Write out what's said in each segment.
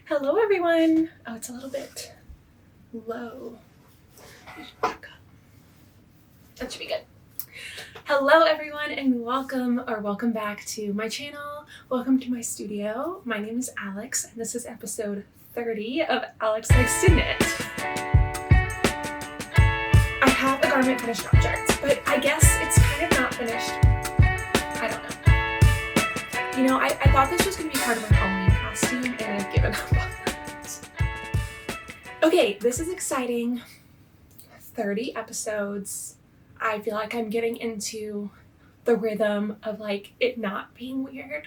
Hello everyone. Oh, it's a little bit low. That should be good. Hello everyone and welcome back to my channel. Welcome to my studio. My name is Alex and this is episode 30 of Alex Likes to Knit. I have a garment finished object, but I guess it's kind of not finished. I don't know. You know, I thought this was going to be part of my Halloween costume and I've given up on that. Okay, this is exciting. 30 episodes. I feel like I'm getting into the rhythm of like it not being weird.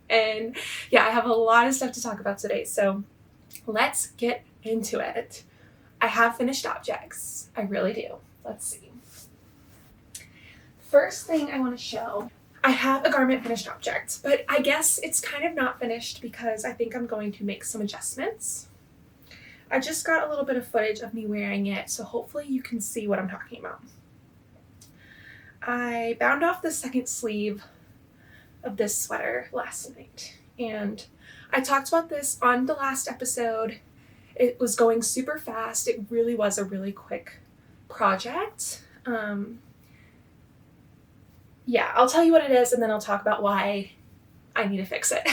And yeah, I have a lot of stuff to talk about today, so let's get into it. I have finished objects. I really do. Let's see. First thing I want to show, I have a garment finished object, but I guess it's kind of not finished because I think I'm going to make some adjustments. I just got a little bit of footage of me wearing it, so hopefully you can see what I'm talking about. I bound off the second sleeve of this sweater last night, and I talked about this on the last episode. It was going super fast. It really was a really quick project. Yeah, I'll tell you what it is and then I'll talk about why I need to fix it.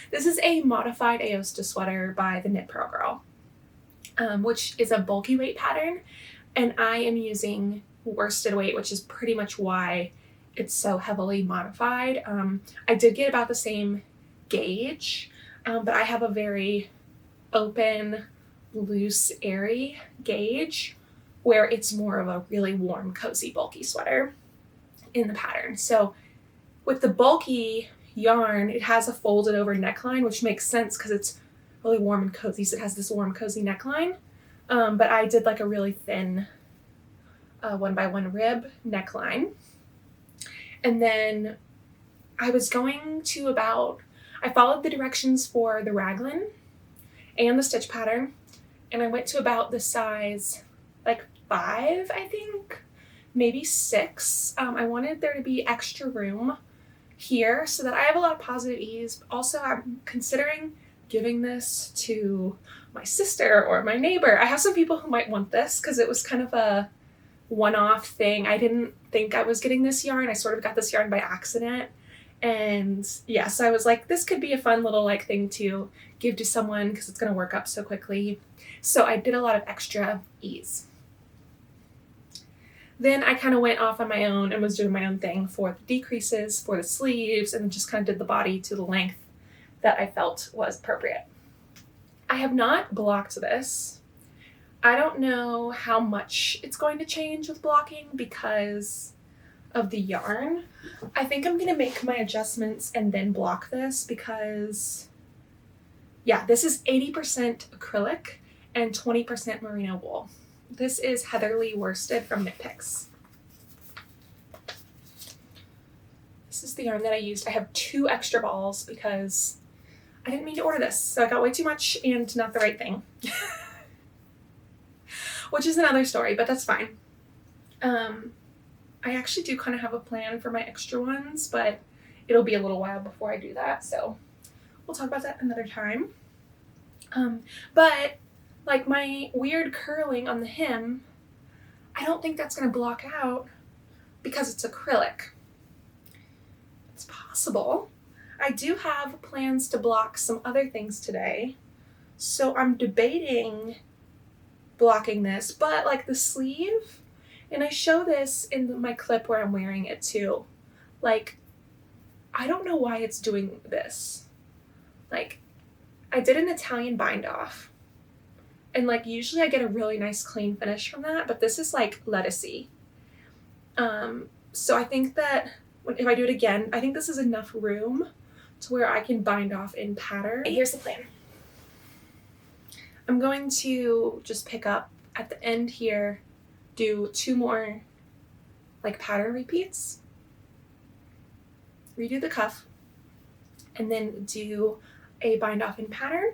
This is a modified Aosta sweater by the Knit Purl Girl, which is a bulky weight pattern, and I am using worsted weight, which is pretty much why it's so heavily modified. I did get about the same gauge, but I have a very open, loose, airy gauge where it's more of a really warm, cozy, bulky sweater in the pattern. So with the bulky yarn, it has a folded over neckline, which makes sense because it's really warm and cozy, so it has this warm, cozy neckline. But I did like a really thin 1x1 rib neckline. And then I was going to I followed the directions for the raglan and the stitch pattern, and I went to about the size like 5, I think, maybe 6. I wanted there to be extra room here so that I have a lot of positive ease. Also, I'm considering giving this to my sister or my neighbor. I have some people who might want this because it was kind of a one-off thing. I didn't think I was getting this yarn. I sort of got this yarn by accident. And yeah, so I was like, this could be a fun little like thing to give to someone because it's going to work up so quickly. So I did a lot of extra ease. Then I kind of went off on my own and was doing my own thing for the decreases, for the sleeves, and just kind of did the body to the length that I felt was appropriate. I have not blocked this. I don't know how much it's going to change with blocking because of the yarn. I think I'm going to make my adjustments and then block this because, yeah, this is 80% acrylic and 20% merino wool. This is Heatherly worsted from Knit Picks. This is the yarn that I used. I have 2 extra balls because I didn't mean to order this, so I got way too much and not the right thing. Which is another story, but that's fine. I actually do kind of have a plan for my extra ones, but it'll be a little while before I do that, so we'll talk about that another time. But like my weird curling on the hem, I don't think that's going to block out because it's acrylic. It's possible. I do have plans to block some other things today, so I'm debating blocking this, but like the sleeve, and I show this in my clip where I'm wearing it too. Like, I don't know why it's doing this. Like, I did an Italian bind off, and like usually I get a really nice clean finish from that, but this is like lettucey. So I think that if I do it again, I think this is enough room to where I can bind off in pattern. Here's the plan. I'm going to just pick up at the end here, do 2 more like pattern repeats, redo the cuff, and then do a bind off in pattern.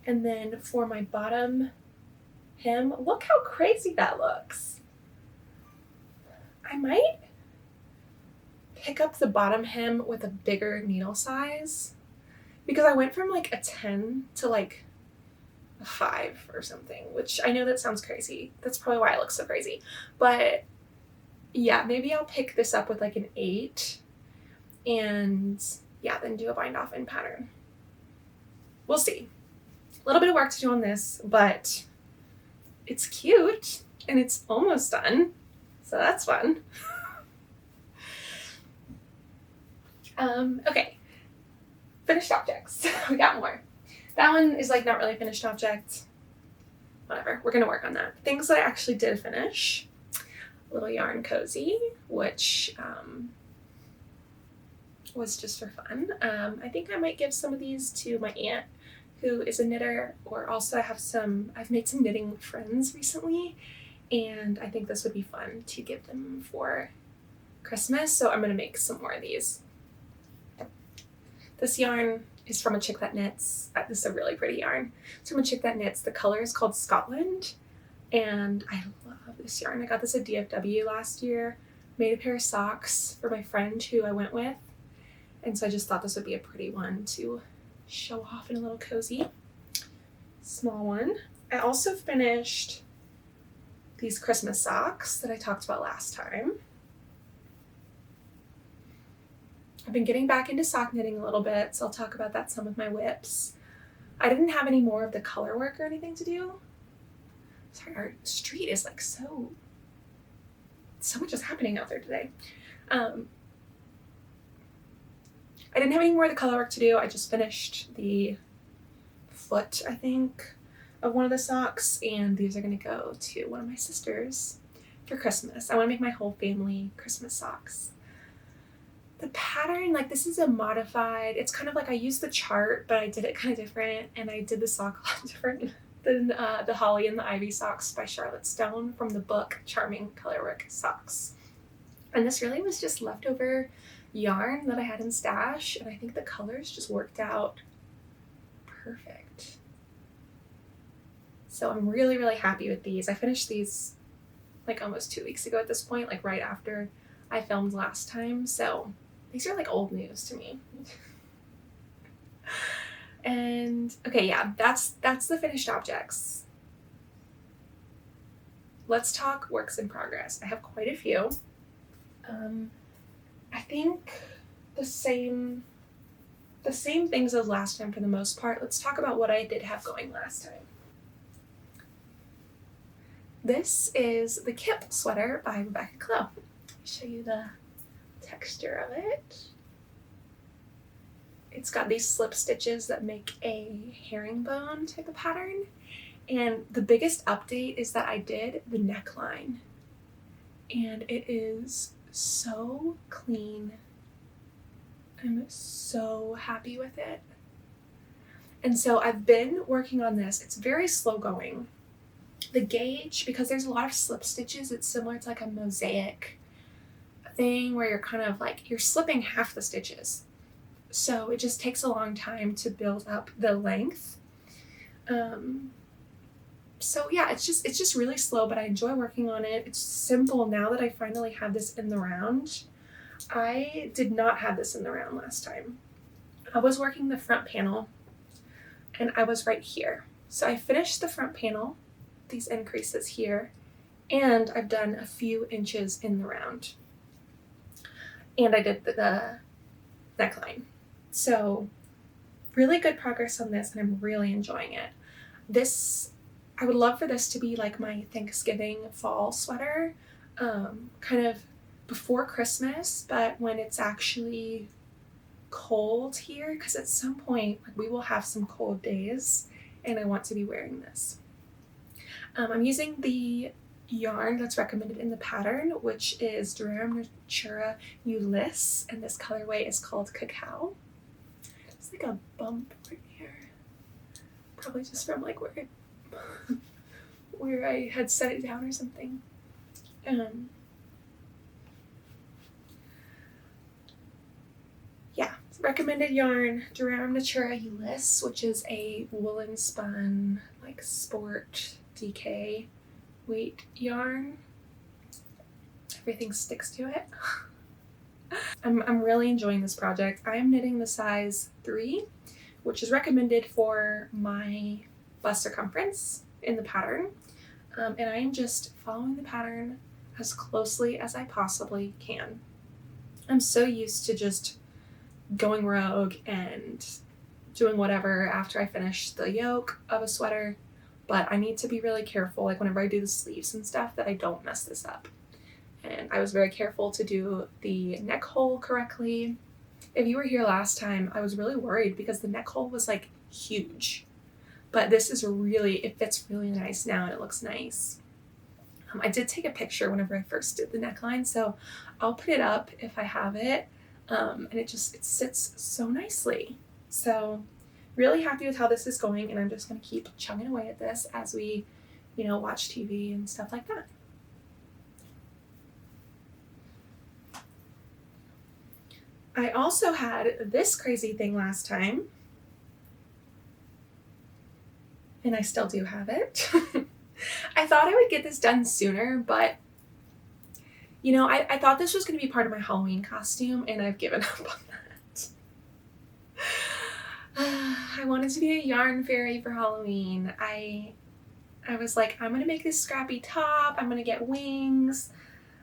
And then for my bottom hem, look how crazy that looks. I might pick up the bottom hem with a bigger needle size because I went from like a 10 to like a 5 or something, which I know that sounds crazy. That's probably why it looks so crazy. But yeah, maybe I'll pick this up with like an 8 and yeah, then do a bind off in pattern. We'll see. A little bit of work to do on this, but it's cute and it's almost done. So that's fun. Okay. Finished objects. We got more. That one is like not really finished object. Whatever. We're going to work on that. Things that I actually did finish. Little yarn cozy, which was just for fun. I think I might give some of these to my aunt who is a knitter, or also I've made some knitting friends recently, and I think this would be fun to give them for Christmas, so I'm going to make some more of these. This yarn is from a chick that knits. This is a really pretty yarn. It's from a chick that knits. The color is called Scotland, and I love this yarn. I got this at DFW last year. Made a pair of socks for my friend who I went with, and so I just thought this would be a pretty one to show off in a little cozy. Small one. I also finished these Christmas socks that I talked about last time. I've been getting back into sock knitting a little bit, so I'll talk about that some with my whips. I didn't have any more of the color work or anything to do. Sorry, our street is like so much is happening out there today. I didn't have any more of the color work to do. I just finished the foot, I think, of one of the socks, and these are going to go to one of my sisters for Christmas. I want to make my whole family Christmas socks. The pattern, like this is a modified, it's kind of like I used the chart, but I did it kind of different, and I did the sock a lot different than the Holly and the Ivy socks by Charlotte Stone from the book Charming Colorwork Socks. And this really was just leftover yarn that I had in stash, and I think the colors just worked out perfect. So I'm really, really happy with these. I finished these like almost 2 weeks ago at this point, like right after I filmed last time. So these are like old news to me. And okay, yeah, that's the finished objects. Let's talk works in progress. I have quite a few. I think the same things as last time for the most part. Let's talk about what I did have going last time. This is the Kip sweater by Rebecca Clow. Let me show you the texture of it. It's got these slip stitches that make a herringbone type of pattern. And the biggest update is that I did the neckline. And it is so clean. I'm so happy with it. And so I've been working on this. It's very slow going. The gauge, because there's a lot of slip stitches, it's similar to like a mosaic thing where you're kind of like, you're slipping half the stitches. So it just takes a long time to build up the length. So yeah, it's just really slow, but I enjoy working on it. It's simple now that I finally have this in the round. I did not have this in the round last time. I was working the front panel and I was right here. So I finished the front panel, these increases here, and I've done a few inches in the round. And I did the neckline. So really good progress on this, and I'm really enjoying it. I would love for this to be like my Thanksgiving fall sweater, kind of before Christmas, but when it's actually cold here, because at some point like, we will have some cold days, and I want to be wearing this. I'm using the yarn that's recommended in the pattern, which is Durum Natura Ulysse, and this colorway is called Cacao. It's like a bump right here, probably just from like where I had set it down or something. Yeah, recommended yarn, Durum Natura Ulysse, which is a woolen spun like sport DK weight yarn. Everything sticks to it. I'm really enjoying this project. I am knitting the size 3, which is recommended for my bust circumference in the pattern. And I am just following the pattern as closely as I possibly can. I'm so used to just going rogue and doing whatever after I finish the yoke of a sweater, but I need to be really careful, like whenever I do the sleeves and stuff, that I don't mess this up. And I was very careful to do the neck hole correctly. If you were here last time, I was really worried because the neck hole was like huge, but this is really, it fits really nice now and it looks nice. I did take a picture whenever I first did the neckline, so I'll put it up if I have it. And it sits so nicely. So really happy with how this is going, and I'm just going to keep chugging away at this as we, watch TV and stuff like that. I also had this crazy thing last time, and I still do have it. I thought I would get this done sooner, but I thought this was going to be part of my Halloween costume, and I've given up on that. I wanted to be a yarn fairy for Halloween. I was like, I'm going to make this scrappy top. I'm going to get wings.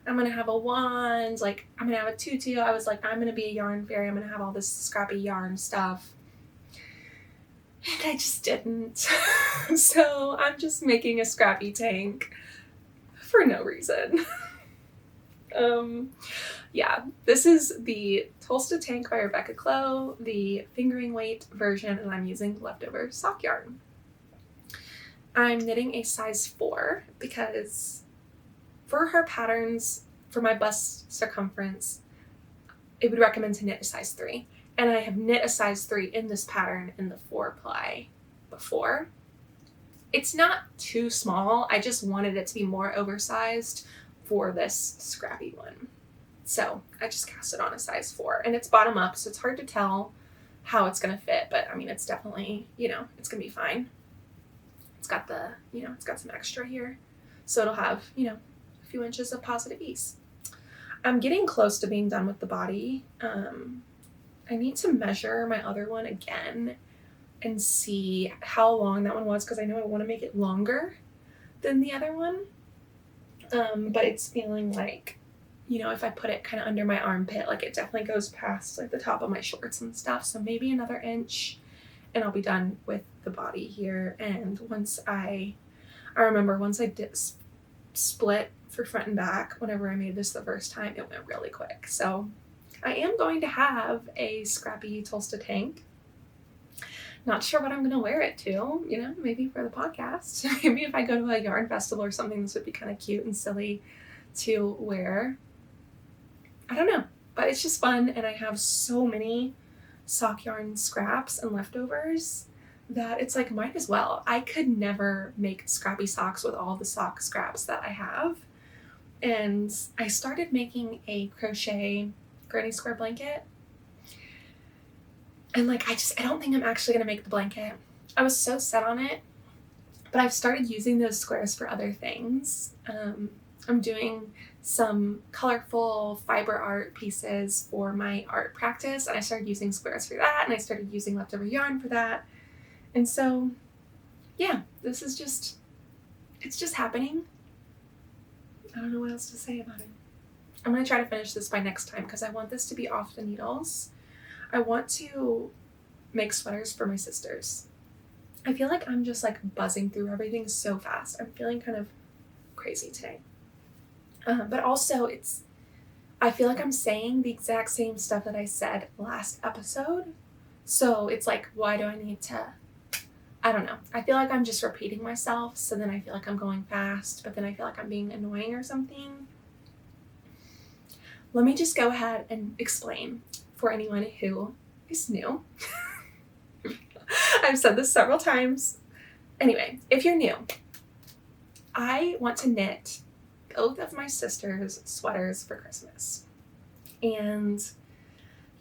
I'm going to have a wand. Like, I'm going to have a tutu. I was like, I'm going to be a yarn fairy. I'm going to have all this scrappy yarn stuff. And I just didn't. So I'm just making a scrappy tank for no reason. Yeah, this is the Tolsta tank by Rebecca Clow, the fingering weight version, and I'm using leftover sock yarn. I'm knitting a size 4 because for her patterns, for my bust circumference, it would recommend to knit a size 3. And I have knit a size 3 in this pattern in the 4-ply before. It's not too small. I just wanted it to be more oversized for this scrappy one. So I just cast it on a size 4, and it's bottom up, so it's hard to tell how it's going to fit, but I mean, it's definitely, it's going to be fine. It's got the, it's got some extra here, so it'll have, a few inches of positive ease. I'm getting close to being done with the body. I need to measure my other one again and see how long that one was, because I know I want to make it longer than the other one. But it's feeling like, if I put it kind of under my armpit, like it definitely goes past like the top of my shorts and stuff. So maybe another inch and I'll be done with the body here. And once I remember once I did split for front and back, whenever I made this the first time, it went really quick. So I am going to have a scrappy Tolsta tank. Not sure what I'm going to wear it to, maybe for the podcast. Maybe if I go to a yarn festival or something, this would be kind of cute and silly to wear. I don't know, but it's just fun, and I have so many sock yarn scraps and leftovers that it's like, might as well. I could never make scrappy socks with all the sock scraps that I have. And I started making a crochet granny square blanket. And like, I don't think I'm actually going to make the blanket. I was so set on it, but I've started using those squares for other things. I'm doing some colorful fiber art pieces for my art practice, and I started using squares for that, and I started using leftover yarn for that. And so, yeah, this is it's just happening. I don't know what else to say about it. I'm going to try to finish this by next time because I want this to be off the needles. I want to make sweaters for my sisters. I feel like I'm just like buzzing through everything so fast. I'm feeling kind of crazy today. But also I feel like I'm saying the exact same stuff that I said last episode. So it's like, why do I need to, I don't know. I feel like I'm just repeating myself. So then I feel like I'm going fast, but then I feel like I'm being annoying or something. Let me just go ahead and explain for anyone who is new. I've said this several times. Anyway, if you're new, I want to knit both of my sisters' sweaters for Christmas. And,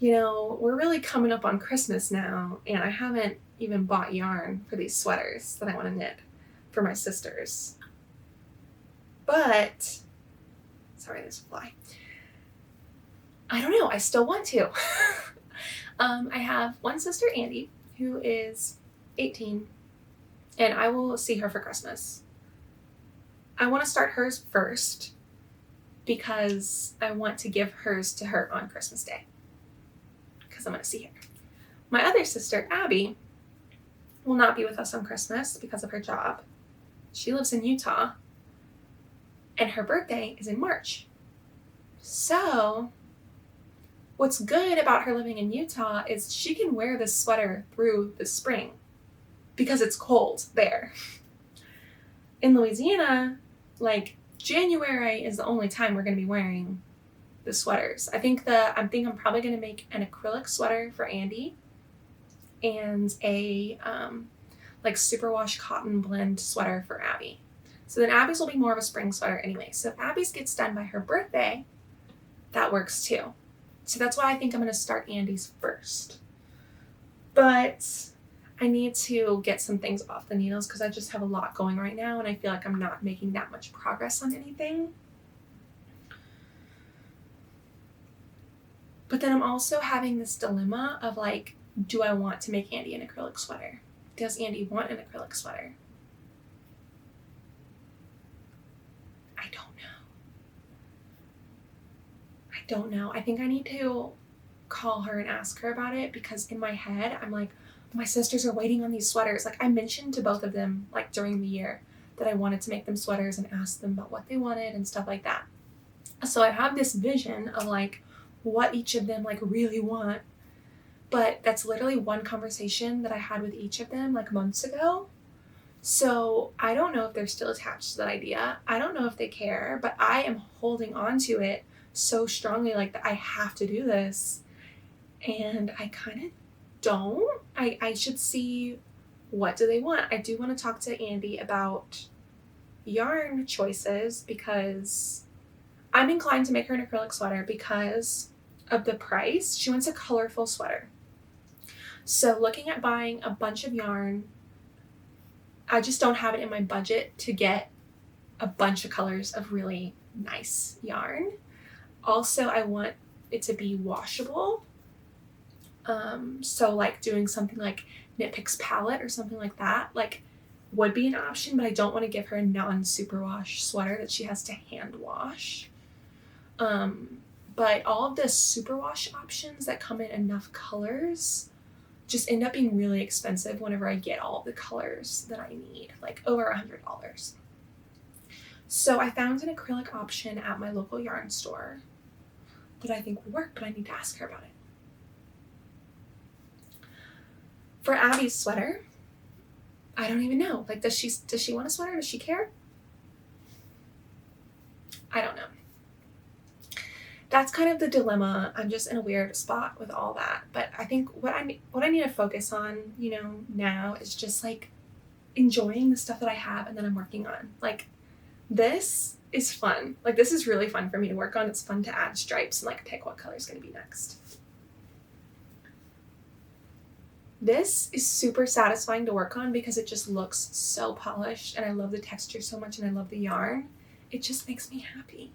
we're really coming up on Christmas now, and I haven't even bought yarn for these sweaters that I want to knit for my sisters. But, sorry, there's a fly. I don't know, I still want to. I have one sister, Andy, who is 18, and I will see her for Christmas. I want to start hers first because I want to give hers to her on Christmas Day because I'm going to see her. My other sister, Abby, will not be with us on Christmas because of her job. She lives in Utah, and her birthday is in March. So what's good about her living in Utah is she can wear this sweater through the spring because it's cold there. In Louisiana, like, January is the only time we're going to be wearing the sweaters. I think I'm probably going to make an acrylic sweater for Andy and a like superwash cotton blend sweater for Abby. So then Abby's will be more of a spring sweater anyway. So if Abby's gets done by her birthday, that works too. So that's why I think I'm going to start Andy's first. But I need to get some things off the needles because I just have a lot going right now and I feel like I'm not making that much progress on anything. But then I'm also having this dilemma of like, do I want to make Andy an acrylic sweater? Does Andy want an acrylic sweater? I don't know. I think I need to call her and ask her about it because in my head, I'm like, my sisters are waiting on these sweaters. Like, I mentioned to both of them, like, during the year that I wanted to make them sweaters and ask them about what they wanted and stuff like that. So I have this vision of, like, what each of them, like, really want. But that's literally one conversation that I had with each of them, like, months ago. So I don't know if they're still attached to that idea. I don't know if they care, but I am holding on to it so strongly, like, that I have to do this. And I kind of don't. I should see what do they want. I do want to talk to Andy about yarn choices because I'm inclined to make her an acrylic sweater because of the price. She wants a colorful sweater. So looking at buying a bunch of yarn, I just don't have it in my budget to get a bunch of colors of really nice yarn. Also, I want it to be washable. So like doing something like Knit Picks palette or something like that, like, would be an option, but I don't want to give her a non-superwash sweater that she has to hand wash. But all of the superwash options that come in enough colors just end up being really expensive whenever I get all of the colors that I need, like over $100. So I found an acrylic option at my local yarn store that I think would work, but I need to ask her about it. For Abby's sweater, I don't even know. Like, does she want a sweater? Does she care? I don't know. That's kind of the dilemma. I'm just in a weird spot with all that. But I think what I need to focus on, now is just like enjoying the stuff that I have and that I'm working on. Like, this is fun. Like, this is really fun for me to work on. It's fun to add stripes and like pick what color is going to be next. This is super satisfying to work on because it just looks so polished and I love the texture so much and I love the yarn. It just makes me happy.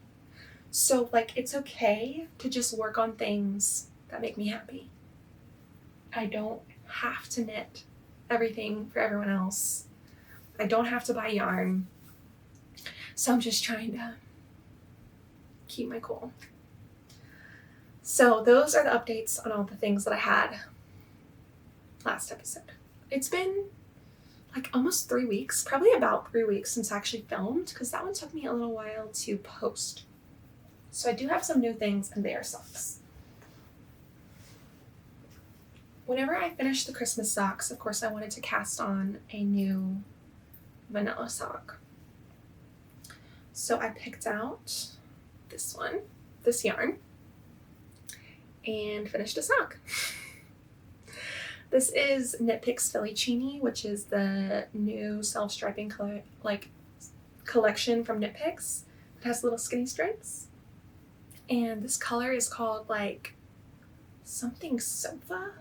So, like, it's okay to just work on things that make me happy. I don't have to knit everything for everyone else. I don't have to buy yarn. So I'm just trying to keep my cool. So those are the updates on all the things that I had last episode. It's been like almost 3 weeks, probably about 3 weeks since I actually filmed, because that one took me a little while to post. So I do have some new things, and they are socks. Whenever I finished the Christmas socks, of course I wanted to cast on a new vanilla sock. So I picked out this yarn, and finished a sock. This is Knit Picks Feliccini, which is the new self-striping collection from Knit Picks. It has little skinny stripes. And this color is called like something sofa.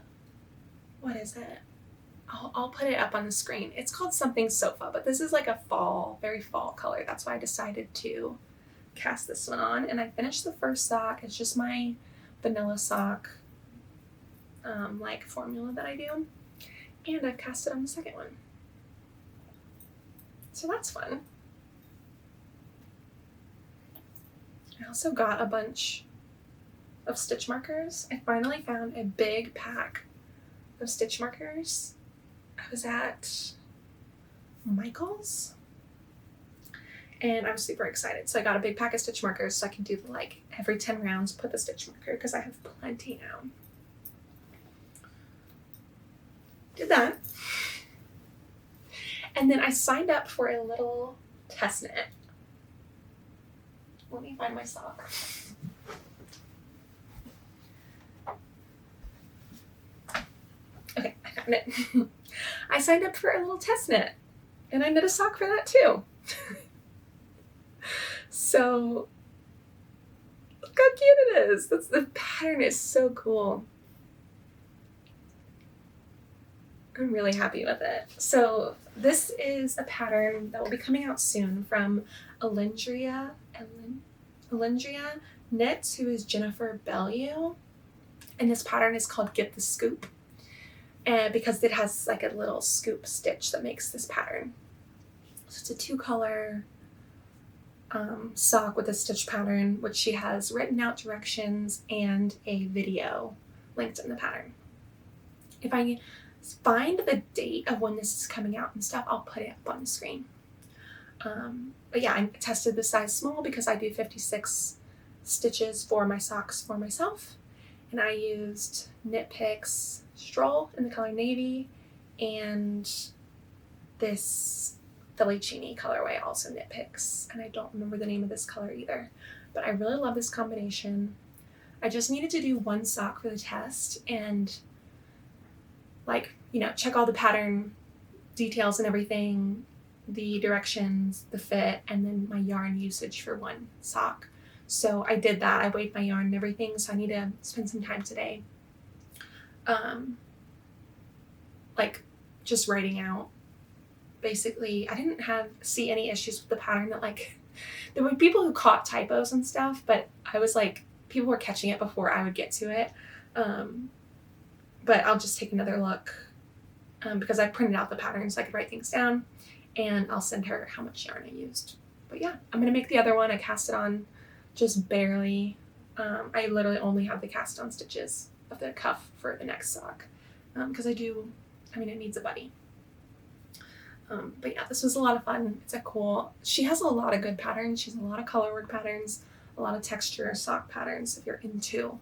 What is it? I'll put it up on the screen. It's called something sofa, but this is like a very fall color. That's why I decided to cast this one on. And I finished the first sock. It's just my vanilla sock like formula that I do. And I've cast it on the second one. So that's fun. I also got a bunch of stitch markers. I finally found a big pack of stitch markers. I was at Michael's and I was super excited. So I got a big pack of stitch markers so I can do like every 10 rounds put the stitch marker because I have plenty now. Did that. And then I signed up for a little test knit. Let me find my sock. Okay, I found it. I signed up for a little test knit and I knit a sock for that too. So look how cute it is. The pattern is so cool. I'm really happy with it. So this is a pattern that will be coming out soon from Alexhayeschapple Knits, who is Jennifer Bellew. And this pattern is called Get the Scoop. And because it has like a little scoop stitch that makes this pattern. So it's a 2-color sock with a stitch pattern, which she has written out directions and a video linked in the pattern. If I find the date of when this is coming out and stuff, I'll put it up on the screen. But yeah, I tested the size small because I do 56 stitches for my socks for myself. And I used Knit Picks Stroll in the color navy and this Fettuccine colorway, also Knit Picks. And I don't remember the name of this color either, but I really love this combination. I just needed to do one sock for the test and like, you know, check all the pattern details and everything, the directions, the fit, and then my yarn usage for one sock. So I did that. I weighed my yarn and everything, so I need to spend some time today like just writing out. Basically, I didn't see any issues with the pattern that like, there were people who caught typos and stuff, but I was like, people were catching it before I would get to it. But I'll just take another look because I printed out the pattern so I could write things down, and I'll send her how much yarn I used. But yeah, I'm going to make the other one. I cast it on just barely. I literally only have the cast on stitches of the cuff for the next sock because it needs a buddy. But yeah, this was a lot of fun. She has a lot of good patterns. She has a lot of color work patterns, a lot of texture sock patterns. If you're into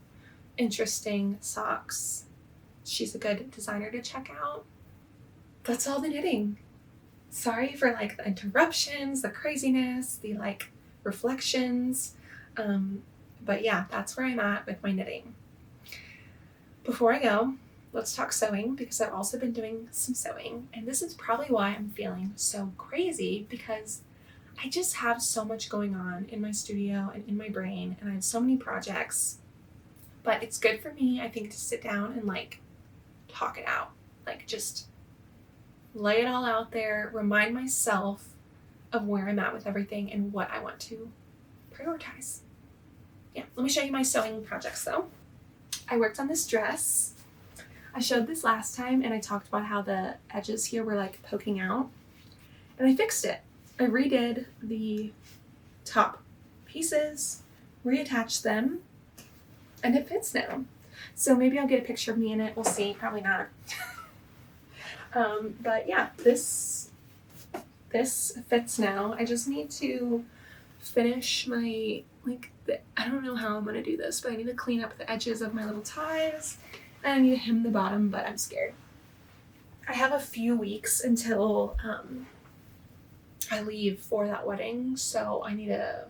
interesting socks, she's a good designer to check out. That's all the knitting. Sorry for like the interruptions, the craziness, the like reflections. But yeah, that's where I'm at with my knitting. Before I go, let's talk sewing because I've also been doing some sewing, and this is probably why I'm feeling so crazy because I just have so much going on in my studio and in my brain, and I have so many projects. But it's good for me, I think, to sit down and like talk it out, like just lay it all out there, remind myself of where I'm at with everything and what I want to prioritize. Yeah, let me show you my sewing projects though. I worked on this dress. I showed this last time and I talked about how the edges here were like poking out, and I fixed it. I redid the top pieces, reattached them, and it fits now. So maybe I'll get a picture of me in it. We'll see. Probably not. But yeah, this fits now. I just need to finish my, I don't know how I'm going to do this, but I need to clean up the edges of my little ties. And I need to hem the bottom, but I'm scared. I have a few weeks until I leave for that wedding, so I need to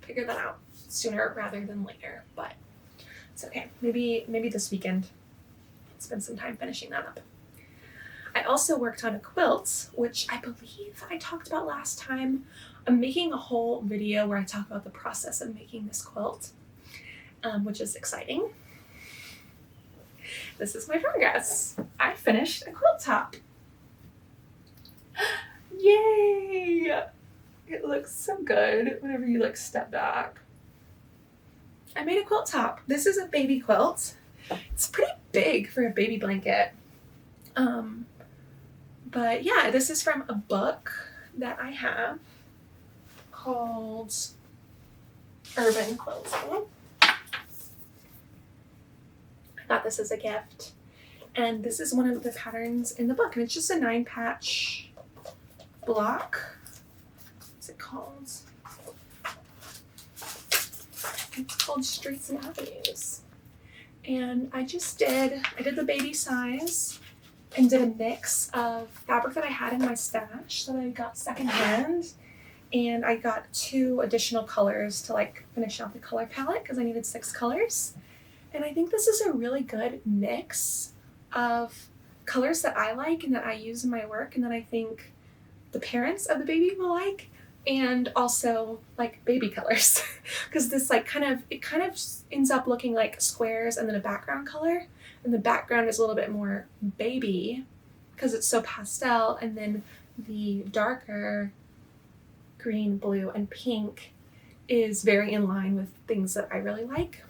figure that out sooner rather than later, but it's okay. Maybe this weekend. Spend some time finishing that up. I also worked on a quilt, which I believe I talked about last time. I'm making a whole video where I talk about the process of making this quilt, which is exciting. This is my progress. I finished a quilt top. Yay! It looks so good whenever you step back. I made a quilt top. This is a baby quilt. It's pretty big for a baby blanket. But yeah, this is from a book that I have called Urban Clothing. I got this as a gift, and this is one of the patterns in the book, and it's just a 9-patch block. What's it called? It's called Streets and Avenues. And I did the baby size and did a mix of fabric that I had in my stash that I got secondhand. And I got 2 additional colors to like finish out the color palette because I needed 6 colors. And I think this is a really good mix of colors that I like and that I use in my work and that I think the parents of the baby will like, and also like baby colors because this like kind of ends up looking like squares and then a background color, and the background is a little bit more baby because it's so pastel, and then the darker green, blue, and pink is very in line with things that I really like.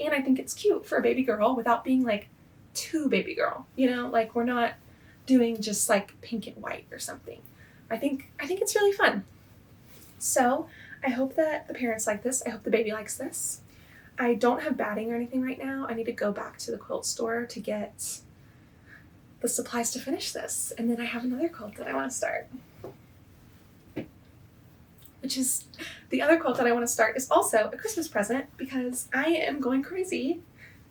And I think it's cute for a baby girl without being like too baby girl, you know, like we're not doing just like pink and white or something. I think it's really fun. So I hope that the parents like this. I hope the baby likes this. I don't have batting or anything right now. I need to go back to the quilt store to get the supplies to finish this. And then I have another quilt that I want to start. Which is, the other quilt that I want to start is also a Christmas present because I am going crazy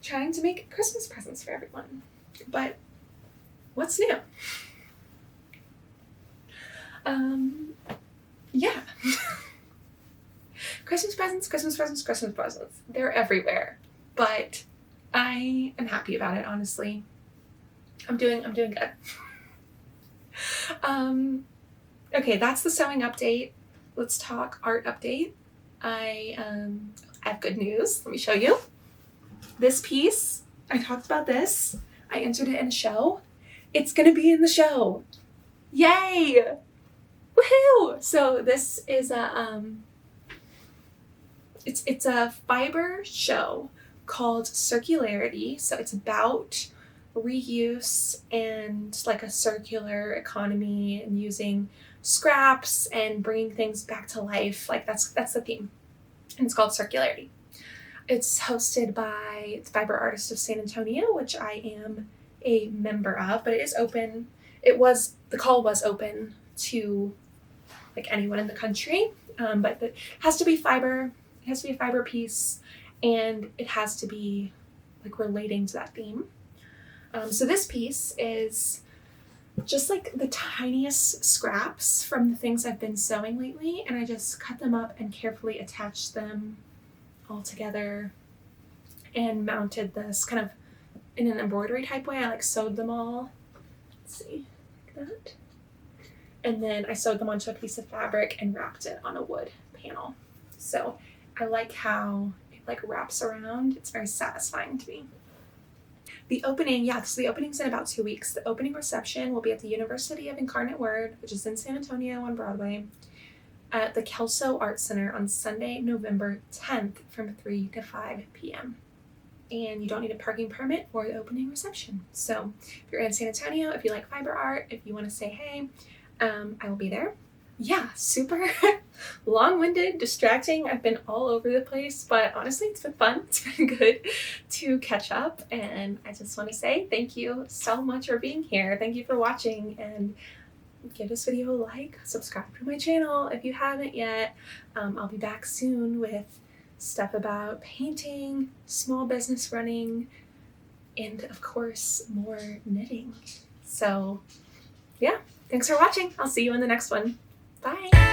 trying to make Christmas presents for everyone. But what's new? Yeah. Christmas presents. They're everywhere. But I am happy about it, honestly. I'm doing good. Okay, that's the sewing update. Let's talk art update. I have good news. Let me show you. This piece, I talked about this. I entered it in a show. It's gonna be in the show. Yay! Woohoo! So this is a it's a fiber show called Circularity. So it's about reuse and like a circular economy and using scraps and bringing things back to life. Like that's the theme. And it's called Circularity. It's hosted by Fiber Artists of San Antonio, which I am a member of, but it is open. The call was open to like anyone in the country, but it has to be fiber. It has to be a fiber piece, and it has to be like relating to that theme. So this piece is just like the tiniest scraps from the things I've been sewing lately, and I just cut them up and carefully attached them all together and mounted this kind of in an embroidery type way. I like sewed them all. Let's see, like that. And then I sewed them onto a piece of fabric and wrapped it on a wood panel. So I like how it like wraps around. It's very satisfying to me. The opening, so the opening's in about 2 weeks. The opening reception will be at the University of Incarnate Word, which is in San Antonio on Broadway, at the Kelso Art Center on Sunday, November 10th from 3 to 5 p.m. And you don't need a parking permit for the opening reception. So if you're in San Antonio, if you like fiber art, if you want to say hey, I will be there. Yeah, super long-winded, distracting. I've been all over the place, but honestly, it's been fun. It's been good to catch up, and I just want to say thank you so much for being here. Thank you for watching, and give this video a like, subscribe to my channel if you haven't yet. I'll be back soon with stuff about painting, small business running, and of course, more knitting. So yeah, thanks for watching. I'll see you in the next one. Bye.